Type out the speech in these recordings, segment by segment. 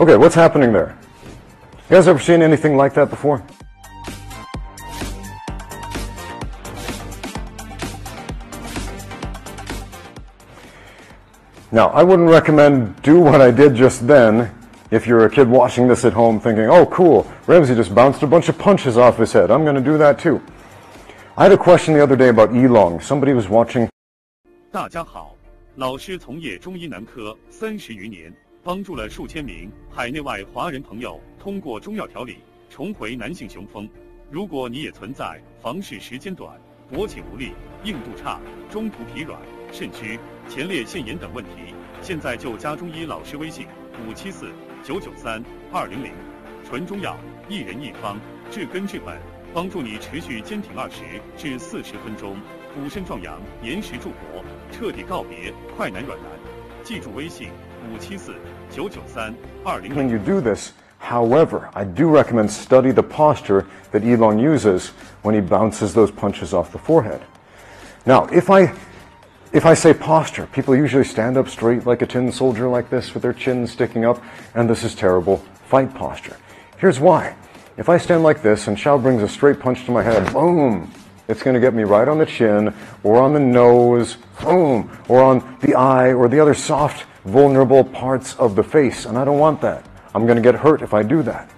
Okay, what's happening there? You guys ever seen anything like that before? Now, I wouldn't recommend do what I did just then if you're a kid watching this at home thinking, oh cool, Ramsey just bounced a bunch of punches off his head. I'm going to do that too. I had a question the other day about Elong. Somebody was watching. 大家好，老师从业中医男科30余年，帮助了数千名海内外华人朋友通过中药调理重回男性雄风。如果你也存在房事时间短、勃起无力、硬度差、中途疲软、肾虚、前列腺炎等问题，现在就加中医老师微信574-993-200，纯中药，一人一方，治根治本，帮助你持续坚挺20至40分钟，补肾壮阳，延时助勃，彻底告别快男软男。记住微信574-993-200。When you do this, however, I do recommend study the posture that Elong uses when he bounces those punches off the forehead. Now, if I say posture, people usually stand up straight like a tin soldier like this with their chin sticking up, and this is terrible fight posture. Here's why. If I stand like this and Xiao brings a straight punch to my head, boom, it's going to get me right on the chin or on the nose, boom, or on the eye or the other soft, vulnerable parts of the face, and I don't want that. I'm going to get hurt if I do that.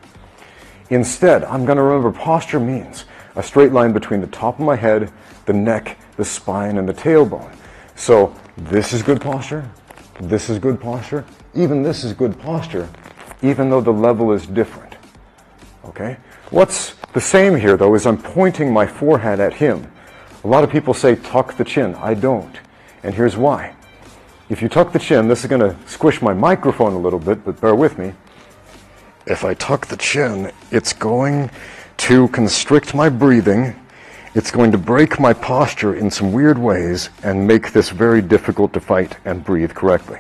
Instead, I'm going to remember posture means a straight line between the top of my head, the neck, the spine, and the tailbone. So this is good posture, this is good posture, even this is good posture, even though the level is different. Okay? What's the same here, though, is I'm pointing my forehead at him. A lot of people say tuck the chin. I don't. And here's why. If you tuck the chin, this is going to squish my microphone a little bit, but bear with me. If I tuck the chin, it's going to constrict my breathing. It's going to break my posture in some weird ways and make this very difficult to fight and breathe correctly.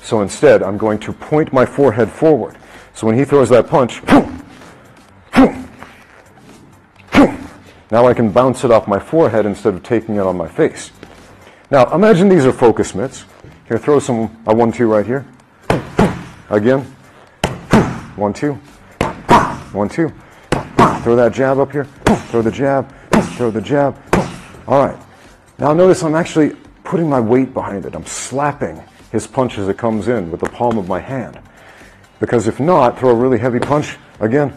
So instead, I'm going to point my forehead forward. So when he throws that punch, now I can bounce it off my forehead instead of taking it on my face. Now, imagine these are focus mitts. Here, throw a 1-2 right here. Again. 1-2. 1-2. Throw that jab up here. Throw the jab. Throw the jab. All right. Now notice I'm actually putting my weight behind it. I'm slapping his punch as it comes in with the palm of my hand. Because if not, throw a really heavy punch. Again.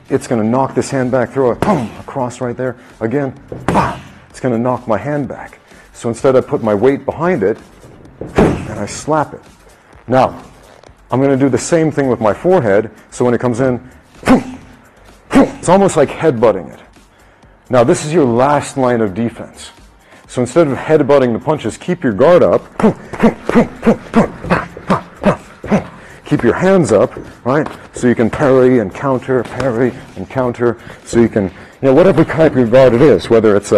It's going to knock this hand back. Throw a cross right there. Again. It's going to knock my hand back. So instead I put my weight behind it and I slap it. Now, I'm going to do the same thing with my forehead. So when it comes in, it's almost like headbutting it. Now, this is your last line of defense. So instead of headbutting the punches, keep your guard up. Keep your hands up, right? So you can parry and counter, so you can, whatever type of guard it is, whether it's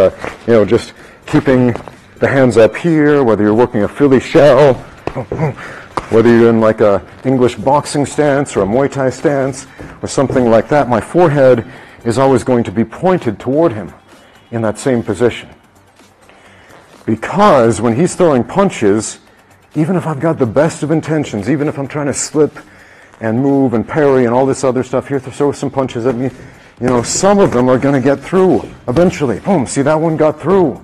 just keeping the hands up here, whether you're working a Philly shell, whether you're in like a English boxing stance or a Muay Thai stance or something like that, my forehead is always going to be pointed toward him in that same position. Because when he's throwing punches, even if I've got the best of intentions, even if I'm trying to slip and move and parry and all this other stuff, here to throw some punches at me, some of them are going to get through eventually. Boom, see, that one got through.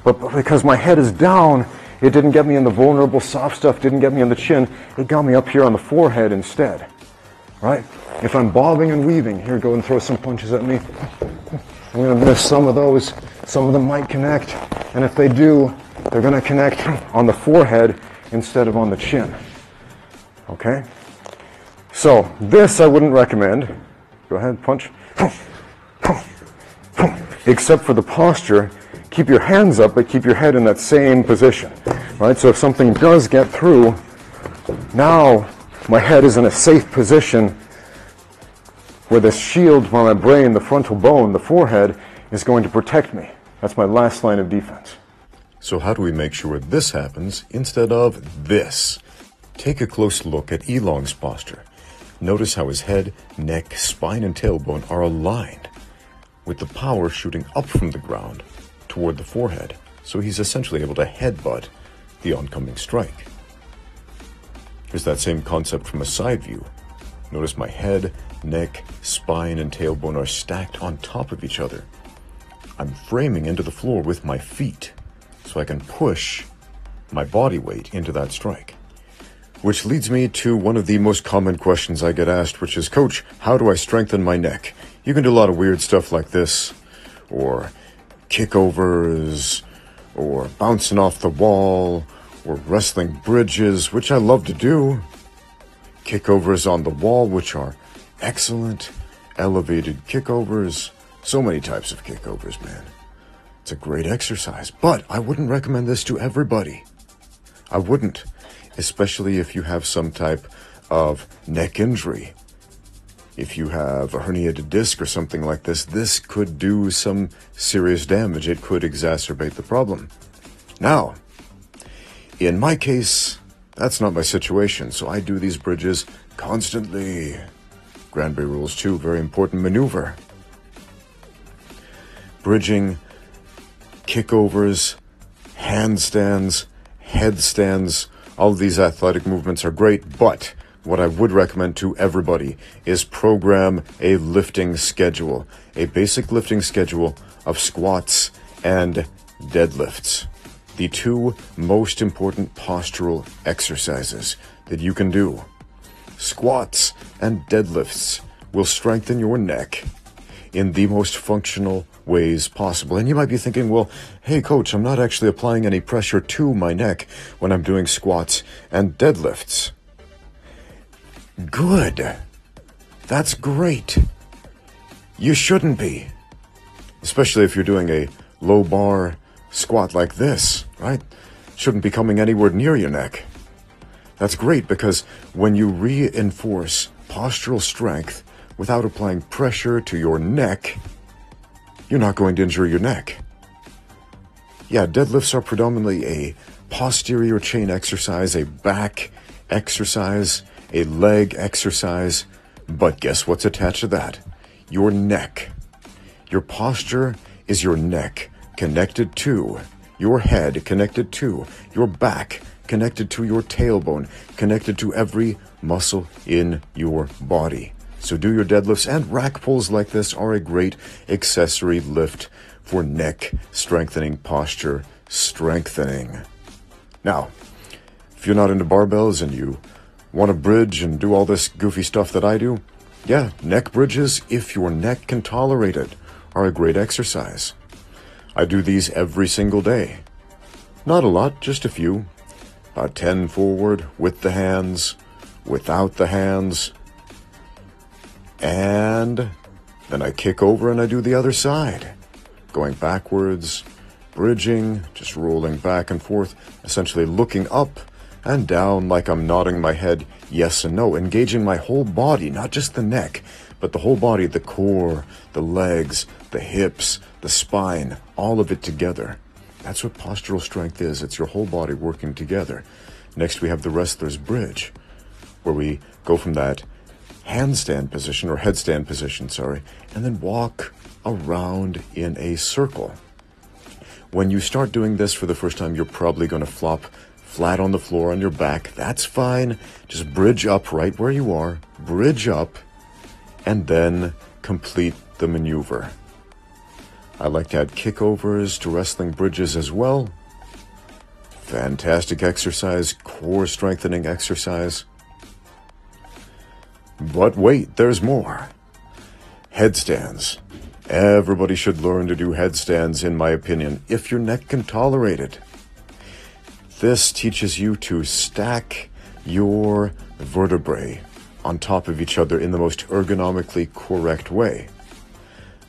But because my head is down, it didn't get me in the vulnerable soft stuff, didn't get me on the chin, it got me up here on the forehead instead. Right? If I'm bobbing and weaving, here, go and throw some punches at me. I'm going to miss some of those. Some of them might connect. And if they do, they're going to connect on the forehead instead of on the chin. Okay? So, this I wouldn't recommend. Go ahead, punch. Except for the posture. Keep your hands up, but keep your head in that same position. Right? So if something does get through, now my head is in a safe position where the shield from my brain, the frontal bone, the forehead, is going to protect me. That's my last line of defense. So how do we make sure this happens instead of this? Take a close look at Elong's posture. Notice how his head, neck, spine, and tailbone are aligned, with the power shooting up from the ground toward the forehead, so he's essentially able to headbutt the oncoming strike. Here's that same concept from a side view. Notice my head, neck, spine, and tailbone are stacked on top of each other. I'm framing into the floor with my feet, so I can push my body weight into that strike. Which leads me to one of the most common questions I get asked, which is, Coach, how do I strengthen my neck? You can do a lot of weird stuff like this, or kickovers, or bouncing off the wall, or wrestling bridges, which I love to do. Kickovers on the wall, which are excellent. Elevated kickovers. So many types of kickovers, man. It's a great exercise, but I wouldn't recommend this to everybody. I wouldn't, especially if you have some type of neck injury. If you have a herniated disc or something like this could do some serious damage. It could exacerbate the problem. Now, in my case, that's not my situation, so I do these bridges constantly. Granbury Rules 2, very important maneuver. Bridging, kickovers, handstands, headstands, all of these athletic movements are great, but what I would recommend to everybody is program a lifting schedule, a basic lifting schedule of squats and deadlifts. The two most important postural exercises that you can do. Squats and deadlifts will strengthen your neck in the most functional ways possible. And you might be thinking, well, hey, Coach, I'm not actually applying any pressure to my neck when I'm doing squats and deadlifts. Good. That's great. You shouldn't be. Especially if you're doing a low bar squat like this, right? Shouldn't be coming anywhere near your neck. That's great because when you reinforce postural strength without applying pressure to your neck, you're not going to injure your neck. Yeah, deadlifts are predominantly a posterior chain exercise, a back exercise, a leg exercise, but guess what's attached to that? Your neck. Your posture is your neck connected to your head, connected to your back, connected to your tailbone, connected to every muscle in your body. So do your deadlifts, and rack pulls like this are a great accessory lift for neck strengthening, posture strengthening. Now, if you're not into barbells and you want to bridge and do all this goofy stuff that I do, yeah, neck bridges, if your neck can tolerate it, are a great exercise. I do these every single day. Not a lot, just a few. About 10 forward, with the hands, without the hands. And then I kick over and I do the other side. Going backwards, bridging, just rolling back and forth, essentially looking up and down like I'm nodding my head yes and no, engaging my whole body, not just the neck, but the whole body, the core, the legs, the hips, the spine, all of it together. That's what postural strength is. It's your whole body working together. Next, we have the wrestler's bridge, where we go from that handstand position, or headstand position, and then walk around in a circle. When you start doing this for the first time, you're probably going to flop flat on the floor on your back. That's fine. Just bridge up right where you are, bridge up, and then complete the maneuver. I like to add kickovers to wrestling bridges as well. Fantastic exercise, core strengthening exercise. But wait, there's more. Headstands. Everybody should learn to do headstands, in my opinion, if your neck can tolerate it. This teaches you to stack your vertebrae on top of each other in the most ergonomically correct way.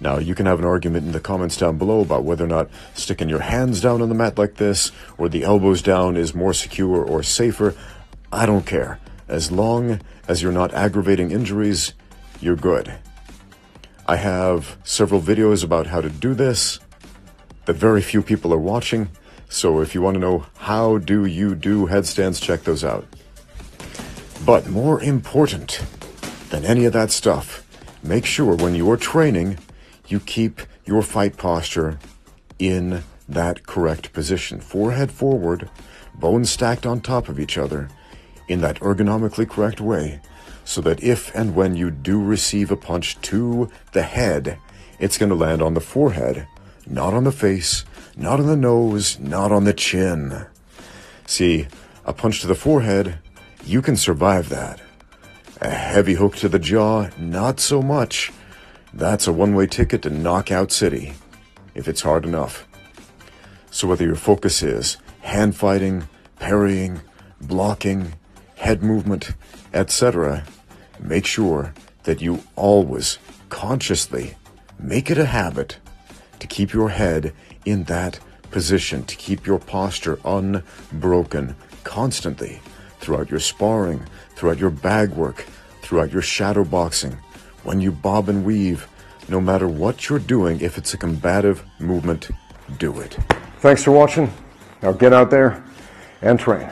Now, you can have an argument in the comments down below about whether or not sticking your hands down on the mat like this or the elbows down is more secure or safer. I don't care. As long as you're not aggravating injuries, you're good. I have several videos about how to do this that very few people are watching. So if you want to know how do you do headstands, check those out. But more important than any of that stuff, make sure when you're training, you keep your fight posture in that correct position. Forehead forward, bones stacked on top of each other, in that ergonomically correct way, so that if and when you do receive a punch to the head, it's going to land on the forehead, not on the face, not on the nose, not on the chin. See, a punch to the forehead, you can survive that. A heavy hook to the jaw, not so much. That's a one-way ticket to Knockout City, if it's hard enough. So whether your focus is hand fighting, parrying, blocking, head movement, etc., make sure that you always consciously make it a habit to keep your head in that position, to keep your posture unbroken constantly throughout your sparring, throughout your bag work, throughout your shadow boxing, when you bob and weave. No matter what you're doing, if it's a combative movement, do it. Thanks for watching. Now get out there and train.